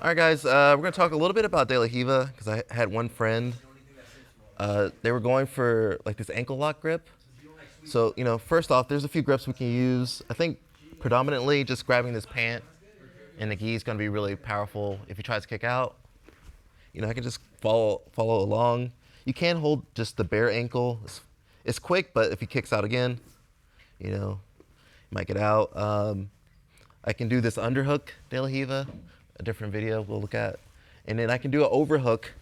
All right, guys, we're going to talk a little bit about De La Riva because I had one friend. They were going for like this ankle lock grip. So, first off, there's a few grips we can use. I think predominantly just grabbing this pant and the gi is going to be really powerful. If he tries to kick out, I can just follow along. You can hold just the bare ankle. It's quick, but if he kicks out again, you might get out. I can do this underhook De La Riva, a different video we'll look at. And then I can do an overhook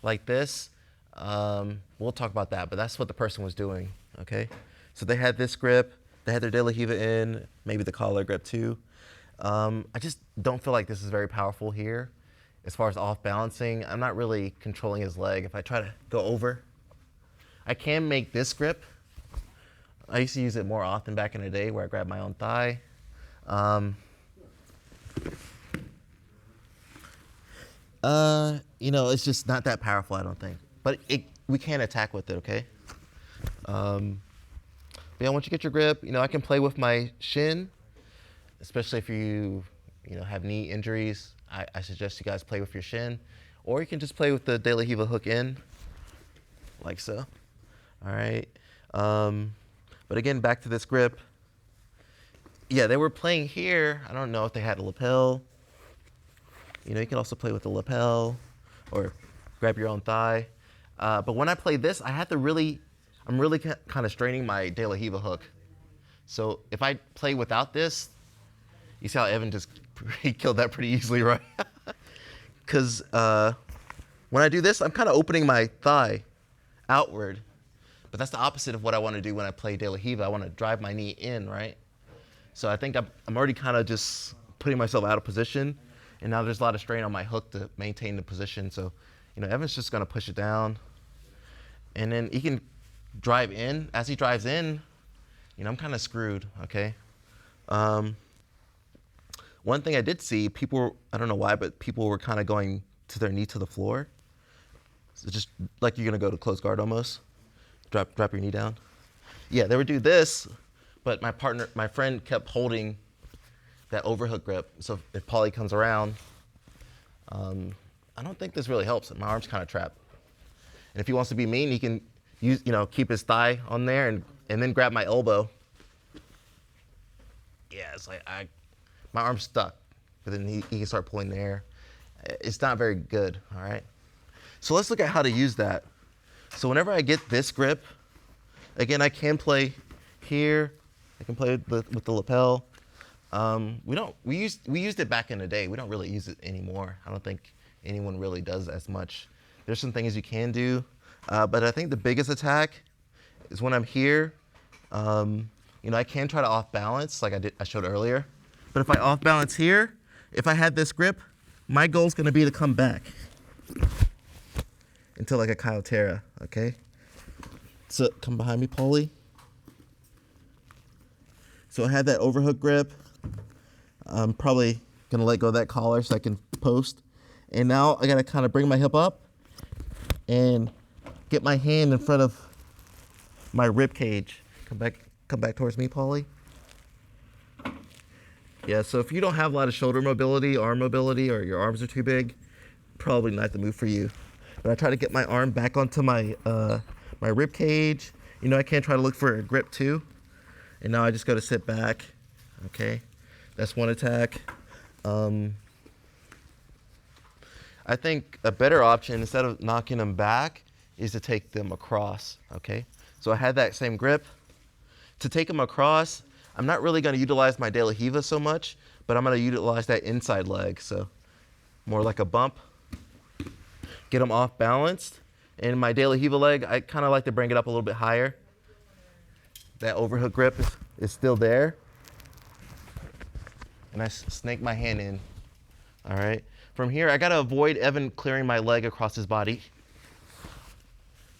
like this. We'll talk about that, but that's what the person was doing, okay? So they had this grip, they had their De La Riva in, maybe the collar grip too. I just don't feel like this is very powerful here. As far as off balancing, I'm not really controlling his leg. If I try to go over, I can make this grip. I used to use it more often back in the day where I grabbed my own thigh. It's just not that powerful, I don't think. But we can attack with it, okay? But yeah, once you get your grip, I can play with my shin, especially if you have knee injuries. I suggest you guys play with your shin, or you can just play with the De La Riva hook in, like so. All right. But again, back to this grip. Yeah, they were playing here. I don't know if they had a lapel. You can also play with the lapel or grab your own thigh. But when I play this, I'm really kind of straining my De La Riva hook. So if I play without this, you see how Evan he killed that pretty easily, right? Because when I do this, I'm kind of opening my thigh outward. But that's the opposite of what I want to do when I play De La Riva. I want to drive my knee in, right? So I think I'm already kind of just putting myself out of position. And now there's a lot of strain on my hook to maintain the position. So, Evan's just going to push it down. And then he can drive in. As he drives in, I'm kind of screwed, okay? One thing I did see, I don't know why, but people were kind of going to their knee to the floor. So just like you're going to go to close guard almost. Drop your knee down. Yeah, they would do this, but my friend kept holding that overhook grip. So if Paulie comes around, I don't think this really helps. My arm's kind of trapped. And if he wants to be mean, he can keep his thigh on there and then grab my elbow. Yeah, it's like my arm's stuck, but then he can start pulling the air. It's not very good, all right? So let's look at how to use that. So whenever I get this grip, again, I can play here. I can play with the lapel. We used it back in the day. We don't really use it anymore. I don't think anyone really does as much. There's some things you can do, but I think the biggest attack is when I'm here. I can try to off balance like I showed earlier. But if I off balance here, if I had this grip, my goal is going to be to come back until like a Caio Terra, okay? So come behind me, Paulie. So I had that overhook grip. I'm probably going to let go of that collar so I can post. And now I got to kind of bring my hip up and get my hand in front of my rib cage. Come back towards me, Paulie. Yeah, so if you don't have a lot of shoulder mobility, arm mobility, or your arms are too big, probably not the move for you. But I try to get my arm back onto my my rib cage. I can try to look for a grip too. And now I just go to sit back. Okay, that's one attack. I think a better option, instead of knocking them back, is to take them across. Okay, so I had that same grip. To take them across, I'm not really going to utilize my De La Riva so much, but I'm going to utilize that inside leg. So more like a bump. Get them off balanced. And my De La Riva leg, I kind of like to bring it up a little bit higher. That overhook grip is still there. And I snake my hand in. All right. From here, I got to avoid Evan clearing my leg across his body.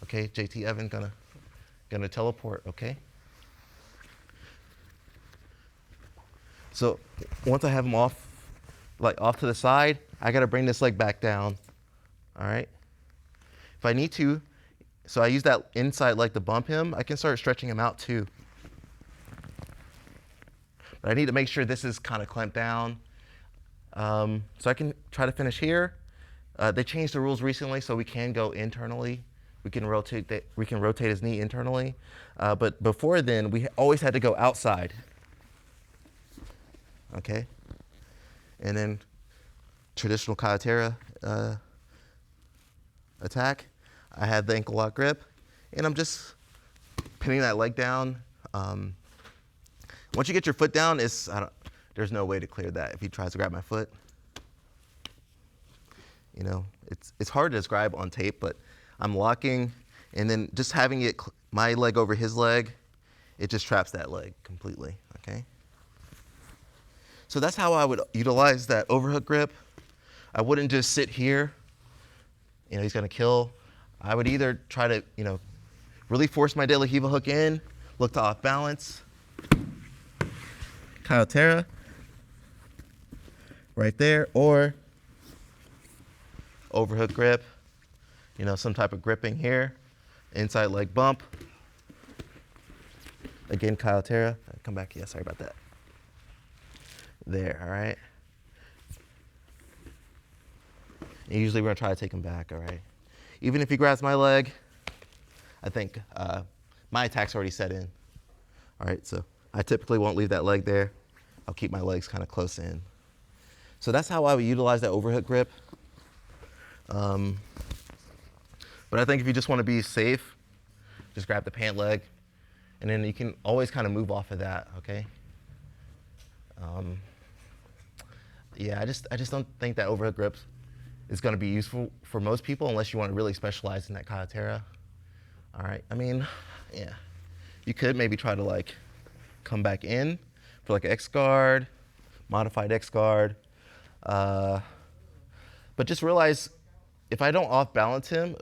Okay, JT Evan gonna teleport, okay? So once I have him off to the side, I got to bring this leg back down. All right. If I need to, so I use that inside leg to bump him, I can start stretching him out too. But I need to make sure this is kind of clamped down. So I can try to finish here. They changed the rules recently, so we can go internally. We can rotate his knee internally. But before then, we always had to go outside. Okay? And then traditional Caio Terra attack. I had the ankle lock grip, and I'm just pinning that leg down. Once you get your foot down, there's no way to clear that if he tries to grab my foot. You know, it's hard to describe on tape, but I'm locking, and then just having my leg over his leg, it just traps that leg completely, okay? So that's how I would utilize that overhook grip. I wouldn't just sit here, you know, he's gonna kill. I would either try to, you know, really force my De La Riva hook in, look to off balance. Caio Terra, right there, or overhook grip, you know, some type of gripping here, inside leg bump. Again, Caio Terra, come back, yeah, sorry about that. There, all right. And usually we're gonna try to take him back, all right. Even if he grabs my leg, I think my attack's already set in. All right, so I typically won't leave that leg there. I'll keep my legs kind of close in. So that's how I would utilize that overhook grip. But I think if you just want to be safe, just grab the pant leg, and then you can always kind of move off of that, okay? Yeah, I just don't think that overhook grip is going to be useful for most people unless you want to really specialize in that Caio Terra. All right, I mean, yeah. You could maybe try to like come back in for like an X guard, modified X guard. But just realize if I don't off balance him,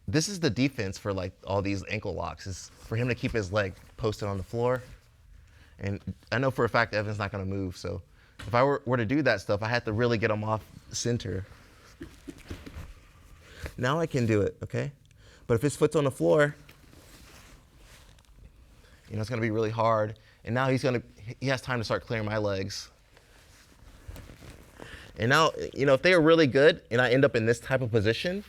this is the defense for like all these ankle locks, is for him to keep his leg posted on the floor. And I know for a fact Evan's not gonna move, so if I were to do that stuff, I had to really get him off center. Now I can do it, okay? But if his foot's on the floor, you know, it's gonna be really hard. And now he has time to start clearing my legs. And now, you know, if they are really good and I end up in this type of position,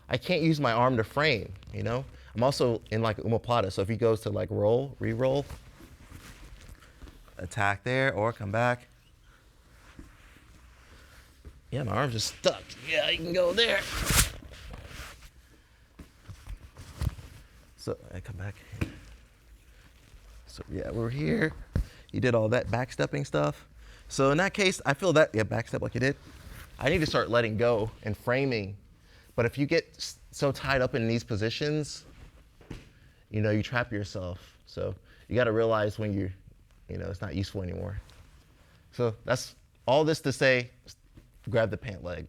I can't use my arm to frame, you know? I'm also in like omoplata, so if he goes to like roll, re-roll, attack there, or come back. Yeah, my arm's just stuck. Yeah, you can go there. So I come back. So yeah, we're here. You did all that backstepping stuff. So in that case, I feel that, yeah, backstep like you did. I need to start letting go and framing. But if you get so tied up in these positions, you know, you trap yourself. So you got to realize when you know, it's not useful anymore. So that's all this to say, just grab the pant leg.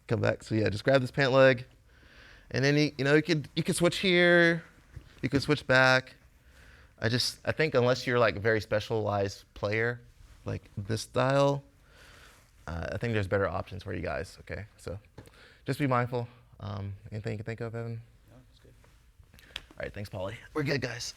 Come back. So yeah, just grab this pant leg. And then you could switch here, you could switch back. I think unless you're like a very specialized player, like this style, I think there's better options for you guys, okay? So just be mindful. Anything you can think of, Evan? No, that's good. All right, thanks, Paulie. We're good, guys.